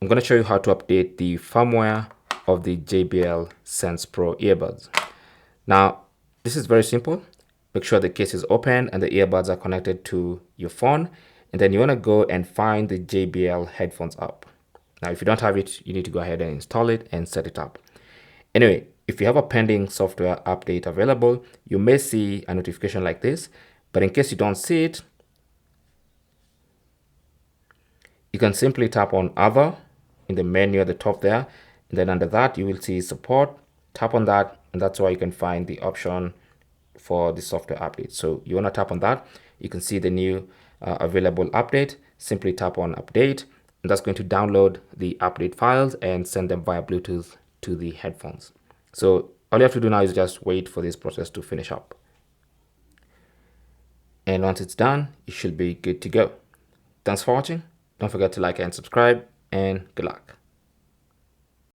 I'm going to show you how to update the firmware of the JBL Sense Pro earbuds. Now, this is very simple. Make sure the case is open and the earbuds are connected to your phone. And then you want to go and find the JBL headphones app. Now, if you don't have it, you need to go ahead and install it and set it up. Anyway, if you have a pending software update available, you may see a notification like this. But in case you don't see it, you can simply tap on Other in the menu at the top there. And then under that, you will see Support. Tap on that, and that's where you can find the option for the software update. So you want to tap on that. You can see the new available update. Simply tap on Update, and that's going to download the update files and send them via Bluetooth to the headphones. So all you have to do now is just wait for this process to finish up. And once it's done, you should be good to go. Thanks for watching. Don't forget to like and subscribe, and good luck.